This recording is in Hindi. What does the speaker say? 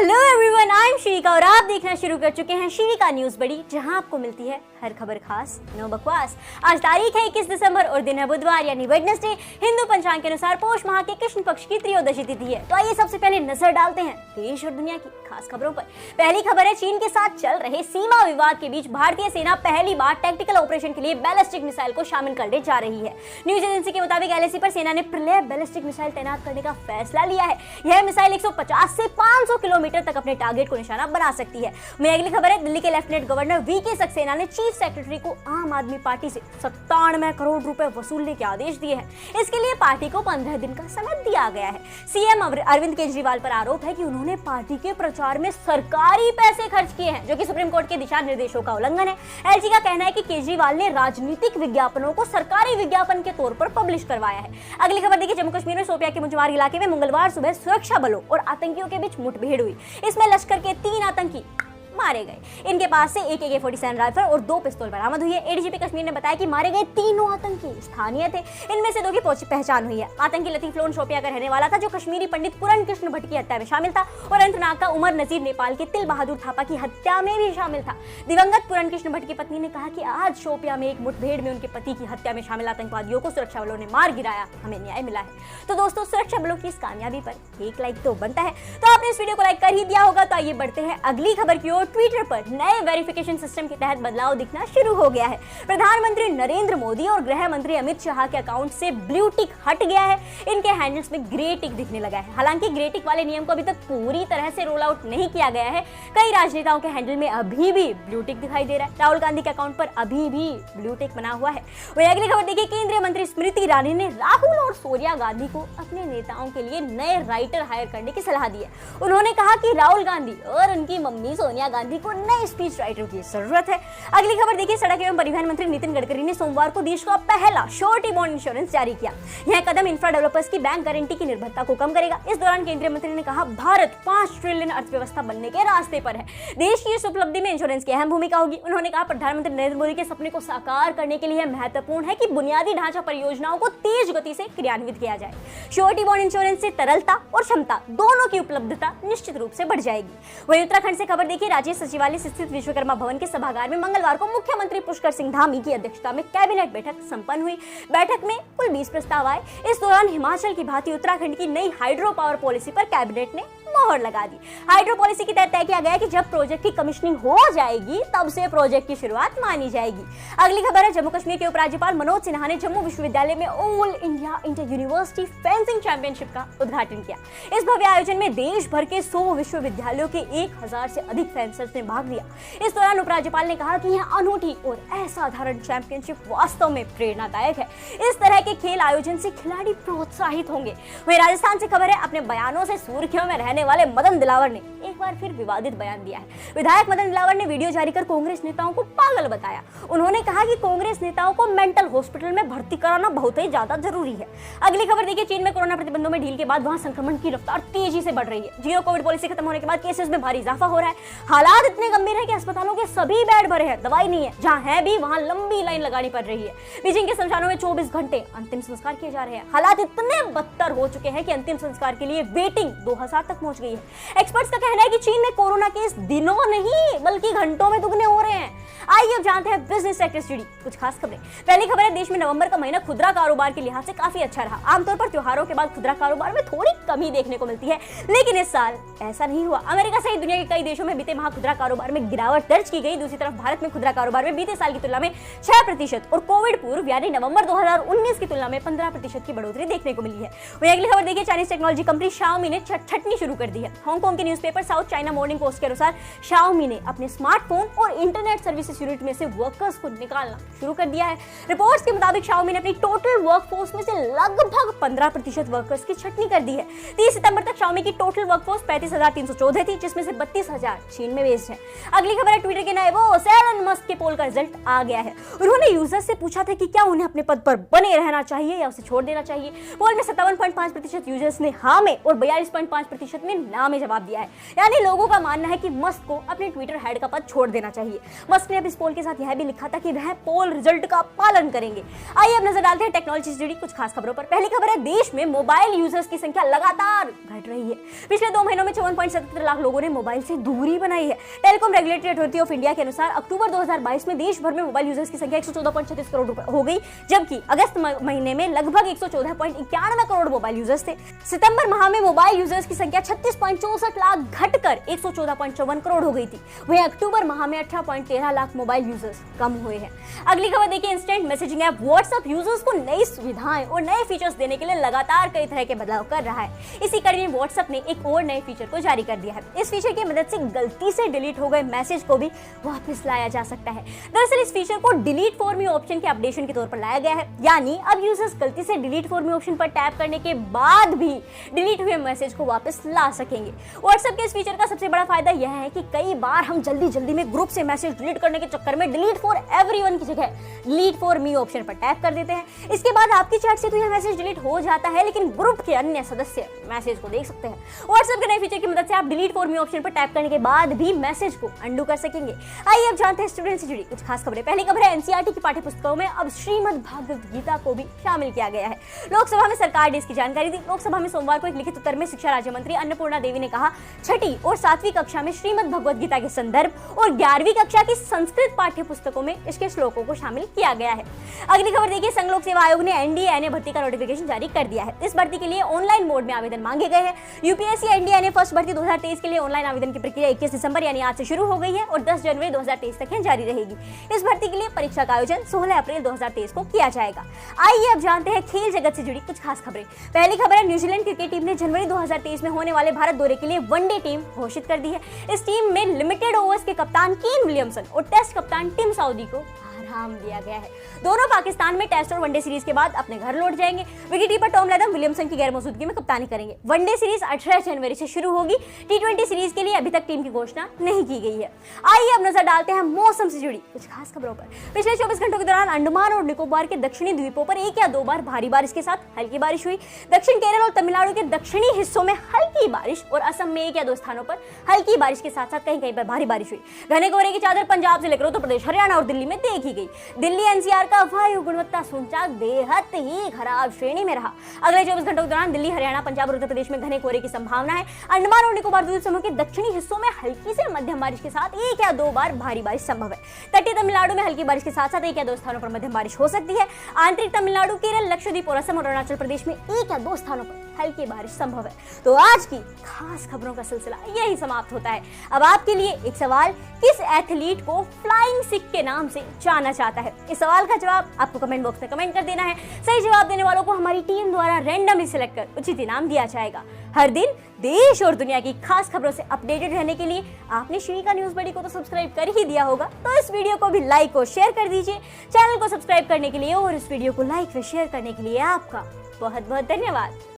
हेलो एवरीवन, आई एम श्रीका और आप देखना शुरू कर चुके हैं श्रीका न्यूज बड़ी, जहां आपको मिलती है हर खबर खास, नो बकवास। आज तारीख है 21 दिसंबर और दिन है बुधवार यानी वेडनेसडे। हिंदू पंचांग के अनुसार पोष माह के कृष्ण पक्ष की त्रयोदशी तिथि है। तो आइए सबसे पहले नजर डालते हैं देश और दुनिया की खास खबरों पर। पहली खबर है, चीन के साथ चल रहे सीमा विवाद के बीच भारतीय सेना पहली बार टैक्टिकल ऑपरेशन के लिए बैलिस्टिक मिसाइल को शामिल करने जा रही है। न्यूज एजेंसी के मुताबिक एलएसी पर सेना ने प्रलय बैलिस्टिक मिसाइल तैनात करने का फैसला लिया है। यह मिसाइल 150 से 500 किलोमीटर तक अपने टारगेट को निशाना बना सकती है। वहीं अगली खबर है, दिल्ली के लेफ्टिनेंट गवर्नर वीके सक्सेना ने चीफ सेक्रेटरी को आम आदमी पार्टी से 97 करोड़ रुपए वसूलने के आदेश दिए हैं। इसके लिए पार्टी को 15 दिन का समय दिया गया है। सीएम अरविंद केजरीवाल पर आरोप है कि उन्होंने पार्टी के प्रचार में सरकारी पैसे खर्च किए हैं, जो कि सुप्रीम कोर्ट के दिशा निर्देशों का उल्लंघन है। एलजी का कहना है कि केजरीवाल ने राजनीतिक विज्ञापनों को सरकारी विज्ञापन के तौर पर पब्लिश करवाया है। अगली खबर देखिए, जम्मू कश्मीर में शोपियां के मुंजवार इलाके में मंगलवार सुबह सुरक्षा बलों और आतंकियों के बीच मुठभेड़ हुई। इसमें लश्कर के 3 आतंकी मारे गए। इनके पास से एक AK-47 राइफल और 2 पिस्तौल बरामद हुई है। एडीजीपी कश्मीर ने बताया कि मारे गए तीनों आतंकी स्थानीय थे। इनमें से 2 की पहचान हुई है। आतंकी लतीफ लोन शोपिया का रहने वाला था, जो कश्मीरी पंडित पूरन कृष्ण भट्ट की हत्या में शामिल था, और अनंतनाग का उमर नजीर नेपाल के तिल बहादुर थापा की हत्या में भी शामिल था। दिवंगत पूरन कृष्ण भट्ट की पत्नी ने कहा कि आज शोपिया में एक मुठभेड़ में उनके पति की हत्या में शामिल आतंकवादियों को सुरक्षा बलों ने मार गिराया। हमें न्याय मिला है। तो दोस्तों, सुरक्षा बलों की इस कामयाबी पर एक लाइक तो बनता है। तो आपने इस वीडियो को लाइक कर ही दिया होगा। तो आइए बढ़ते हैं अगली खबर की ओर। ट्विटर पर नए वेरिफिकेशन सिस्टम के तहत बदलाव दिखना शुरू हो गया है। प्रधानमंत्री नरेंद्र मोदी और गृह मंत्री अमित शाह के अकाउंट से ब्लू टिक हट गया है। इनके हैंडल्स में ग्रे टिक दिखने लगा है। हालांकि ग्रे टिक वाले नियम को अभी तक पूरी तरह से रोल आउट नहीं किया गया है। कई राजनेताओं के हैंडल में अभी भी ब्लू टिक दिखाई दे रहा है। राहुल गांधी के अकाउंट पर अभी भी ब्लू टिक बना हुआ है। वही अगली खबर देखिए, केंद्रीय मंत्री स्मृति ईरानी ने राहुल और सोनिया गांधी को अपने नेताओं के लिए नए राइटर हायर करने की सलाह दी है। उन्होंने कहा कि राहुल गांधी और उनकी मम्मी सोनिया गांधी को नए स्पीच राइटर की जरूरत है। अगली खबर देखिए, सड़क एवं परिवहन मंत्री नितिन गडकरी ने सोमवार को देश का पहला श्योरिटी बॉन्ड इंश्योरेंस जारी किया। यह कदम इंफ्रा डेवलपर्स की बैंक गारंटी की निर्भरता को कम करेगा। इस दौरान केंद्रीय मंत्री ने कहा, भारत 5 ट्रिलियन अर्थव्यवस्था बनने के रास्ते पर है। देश की इस उपलब्धि में इंश्योरेंस की अहम भूमिका होगी। उन्होंने कहा, प्रधानमंत्री नरेंद्र मोदी के सपने को साकार करने के लिए महत्वपूर्ण है कि बुनियादी ढांचा परियोजनाओं को तेज गति से क्रियान्वित किया जाए। श्योरिटी बॉन्ड इंश्योरेंस से तरलता और क्षमता दोनों की उपलब्धता निश्चित रूप से बढ़ जाएगी। वहीं उत्तराखंड से खबर देखिए, राज्य सचिवालय से स्थित विश्वकर्मा भवन के सभागार में मंगलवार को मुख्यमंत्री पुष्कर सिंह धामी की अध्यक्षता में कैबिनेट बैठक संपन्न हुई। बैठक में कुल 20 प्रस्ताव आए। इस दौरान हिमाचल की भांति उत्तराखंड की नई हाइड्रो पावर पॉलिसी पर कैबिनेट ने मोहर लगा दी। हाइड्रो पॉलिसी के तहत तय किया गया कि जब प्रोजेक्ट की कमिश्निंग हो जाएगी तब से प्रोजेक्ट की शुरुआत मानी जाएगी। अगली खबर है, जम्मू कश्मीर के उपराज्यपाल मनोज सिन्हा ने जम्मू विश्वविद्यालय में all India inter university fencing championship का उद्घाटन किया। इस भव्य आयोजन में देश भर के 100 विश्वविद्यालयों के 1000 से अधिक फेंसर्स ने भाग लिया। इस दौरान उपराज्यपाल ने कहा कि यह अनूठी और असाधारण चैंपियनशिप वास्तव में प्रेरणादायक है। इस तरह के खेल आयोजन से खिलाड़ी प्रोत्साहित होंगे। वहीं राजस्थान से खबर है, अपने बयानों से सुर्खियों में रहने वाले मदन दिलावर ने एक बार फिर विवादित बयान दिया है। विधायक मदन दिलावर ने वीडियो जारी कर कांग्रेस नेताओं को पागल बताया। उन्होंने कहा कि कांग्रेस नेताओं को मेंटल हॉस्पिटल में भर्ती कराना बहुत ही ज्यादा जरूरी है। अगली खबर देखिए, चीन में कोरोना प्रतिबंधों में ढील के बाद वहां संक्रमण की रफ्तार तेजी से बढ़ रही है। जीरो कोविड पॉलिसी खत्म होने के बाद केसेस में भारी इजाफा हो रहा है। हालात इतने गंभीर है कि अस्पतालों के सभी बेड भरे हैं, दवाई नहीं है। जहां है भी वहां लंबी लाइन लगानी पड़ रही है। बीजिंग के शमशानों में 24 घंटे अंतिम संस्कार किए जा रहे हैं। हालात इतने बदतर हो चुके हैं कि अंतिम संस्कार के लिए वेटिंग 2000 तक पहुंच गई है। एक्सपर्ट्स का कहना है कि चीन में कोरोना केस दिनों नहीं बल्कि घंटों में दुगने हो रहे हैं। आइए अब जानते हैं बिजनेस सेक्टर से जुड़ी कुछ खास खबरें। पहली खबर है, देश में नवंबर का महीना खुदरा कारोबार के लिहाज से काफी अच्छा रहा। आमतौर पर त्योहारों के बाद खुदरा कारोबार में थोड़ी कमी देखने को मिलती है, लेकिन इस साल ऐसा नहीं हुआ। अमेरिका सहित दुनिया के कई देशों में बीते माह खुदरा कारोबार में गिरावट दर्ज की गई। दूसरी तरफ भारत में खुदरा कारोबार में बीते साल की तुलना में 6% और कोविड पूर्व यानी नवंबर 2019 की तुलना में 15% की बढ़ोतरी देखने को मिली है। वहीं अगली खबर देखिए, चाइनीज टेक्नोलॉजी कंपनी शाओमी ने छटनी शुरू कर दी है। हांगकांग के newspaper south China morning post के अनुसार शाओमी ने अपने स्मार्टफोन और इंटरनेट सर्विसेज यूनिट में से वर्कर्स को निकालना शुरू कर दिया है। रिपोर्ट्स के मुताबिक शाओमी ने अपनी टोटल वर्कफोर्स में से लगभग 15% वर्कर्स की छटनी कर दी है। 30 सितंबर तक शाओमी की टोटल वर्कफोर्स 35,314 थी, जिसमें से 32,000 चीन में बेस्ड है। अगली खबर है, ट्विटर के नए बॉस एलन मस्क के पोल का रिजल्ट आ गया है। उन्होंने यूजर्स से पूछा था कि क्या उन्हें अपने पद पर बने रहना चाहिए या उसे छोड़ देना चाहिए। पोल में 57.5% यूजर्स ने हाँ में और 42.5% ने ना में जवाब दिया है। यानी लोगों का मानना है कि मस्क को अपने ट्विटर हेड का पद छोड़ देना चाहिए। मस्क ने अब इस पोल के साथ यह भी लिखा था कि वह पोल रिजल्ट का पालन करेंगे। आइए अब नजर डालते हैं टेक्नोलॉजी से जुड़ी कुछ खास खबरों पर। पहली खबर है, देश में मोबाइल यूजर्स की संख्या लगातार घट रही है। पिछले 2 महीनों में 54.77 लाख लोगों ने मोबाइल से दूरी बनाई है। Telecom regulatory authority of India के अनुसार अक्टूबर 2022 में देश भर में मोबाइल यूजर्स की संख्या 114.36 करोड़ हो गई, जबकि अगस्त महीने में लगभग 114.91 करोड़ मोबाइल यूजर्स थे। सितंबर माह में मोबाइल यूजर्स की संख्या 36.64 लाख घटकर 114.54 करोड़ हो गई थी। वहीं अक्टूबर माह में 18.13 लाख मोबाइल यूजर्स कम हुए हैं। अगली खबर देखिए, instant messaging app WhatsApp users को नई सुविधाएं और नए फीचर्स देने के लिए लगातार कई तरह के बदलाव कर रहा है। इसी कड़ी में व्हाट्सएप ने एक और नए फीचर को जारी कर दिया है। इस फीचर की मदद से गलती से डिलीट हो गए मैसेज को भी वापस लाया जा सकता है। दरअसल इस फीचर को डिलीट फॉर मी ऑप्शन के अपडेशन के तौर पर लाया गया है। यानी अब यूजर्स गलती से डिलीट फॉर मी ऑप्शन पर टैप करने के बाद भी डिलीट हुए मैसेज को वापस ला सकेंगे। व्हाट्सएप के इस फीचर का सबसे बड़ा फायदा यह है कि कई बार हम जल्दी में ग्रुप से मैसेज डिलीट करने के चक्कर में डिलीट फॉर एवरीवन की जगह डिलीट फॉर मी ऑप्शन पर टैप कर देते हैं। इसके बाद आपकी चैट से तो यह मैसेज डिलीट हो जाता है, लेकिन ग्रुप के अन्य सदस्य मैसेज को देख सकते हैं। व्हाट्सएप के नए फीचर की मदद से आप डिलीट फॉर मी ऑप्शन पर टैप करने के बाद भी मैसेज को अंडू कर सकेंगे। आइए अब जानते हैं स्टूडेंट से जुड़ी कुछ खास खबरें। पहली खबर है, एनसीईआरटी की पाठ्यपुस्तकों में अब श्रीमद् भागवत गीता को भी शामिल किया गया है। लोकसभा में सरकार ने इसकी जानकारी दी। लोकसभा में सोमवार को एक लिखित उत्तर में शिक्षा राज्य मंत्री अन्नपूर्णा देवी ने कहा, छठी और 7वीं कक्षा में श्रीमद् भगवत गीता के संदर्भ और 11वीं कक्षा की संस्कृत पाठ्यपुस्तकों में इसके श्लोकों को शामिल किया गया है। अगली खबर देखिए, संघ लोक सेवा आयोग ने एनडीए भर्ती का नोटिफिकेशन जारी कर दिया है। इस भर्ती के लिए ऑनलाइन मोड में आवेदन मांगे गए हैं। यूपीएससी एनडीए फर्स्ट भर्ती 2023 के लिए ऑनलाइन आवेदन की प्रक्रिया 21 दिसंबर यानी आज से शुरू हो गई है और 10 जनवरी 2023 तक जारी रहेगी। इस भर्ती के लिए परीक्षा का आयोजन 16 अप्रैल 2023 को किया जाएगा। आइए अब जानते हैं खेल जगत से जुड़ी कुछ खास खबरें। पहली खबर है, न्यूजीलैंड क्रिकेट टीम ने जनवरी 2023 में होने वाले भारत दौरे के लिए वनडे टीम घोषित कर दी है। इस टीम में लिमिटेड ओवर्स के कप्तान केन विलियमसन और टेस्ट कप्तान टिम साउदी को आराम दिया गया है। दोनों पाकिस्तान में टेस्ट और वनडे सीरीज के बाद अपने घर लौट जाएंगे। विकेटकीपर टॉम लैथम विलियमसन की गैर मौजूदगी में कप्तानी करेंगे। वनडे सीरीज 18 जनवरी से शुरू होगी। टी20 सीरीज के लिए अभी तक टीम की घोषणा नहीं की गई है। आइए अब नजर डालते हैं मौसम से जुड़ी कुछ खास खबरों पर। पिछले 24 घंटों के दौरान अंडमान और निकोबार के दक्षिणी द्वीपों पर 1 या 2 बार भारी बारिश के साथ हल्की बारिश हुई। दक्षिण केरल और तमिलनाडु के दक्षिणी हिस्सों में हल्की बारिश और असम में 1 या 2 स्थानों पर हल्की बारिश के साथ साथ कहीं पर भारी बारिश हुई। घने कोहरे की चादर पंजाब से लेकर उत्तर प्रदेश, हरियाणा और दिल्ली में देखी गई। दिल्ली एनसीआर का वायु गुणवत्ता सूचकांक बेहद ही खराब श्रेणी में रहा। अगले 24 घंटों के दौरान दिल्ली, हरियाणा, पंजाब और उत्तर प्रदेश में घने कोहरे की संभावना है। अंडमान और निकोबार द्वीप समूह के दक्षिणी हिस्सों में हल्की से मध्यम बारिश के साथ 1 या 2 बार भारी बारिश संभव है। तटीय तमिलनाडु में हल्की बारिश के साथ साथ 1 या 2 स्थानों पर मध्यम बारिश हो सकती है। आंतरिक तमिलनाडु, केरल, लक्षद्वीप और असम और अरुणाचल प्रदेश में 1 या 2 स्थानों पर हल्की बारिश संभव है। तो आज की खास खबरों का सिलसिला यही समाप्त होता है। अब आपके लिए एक सवाल, किस एथलीट को फ्लाइंग सिख के नाम से जाना जाता है? इस सवाल का जवाब आपको कमेंट बॉक्स में कमेंट कर देना है। सही जवाब देने वालों को हमारी टीम द्वारा रैंडमली सिलेक्ट कर उचित इनाम दिया जाएगा। हर दिन देश और दुनिया की खास खबरों से अपडेटेड रहने के लिए आपने श्रीका न्यूज बडी को तो सब्सक्राइब कर ही दिया होगा, तो इस वीडियो को भी लाइक और शेयर कर दीजिए। चैनल को सब्सक्राइब करने के लिए और इस वीडियो को लाइक व शेयर करने के लिए आपका बहुत बहुत धन्यवाद।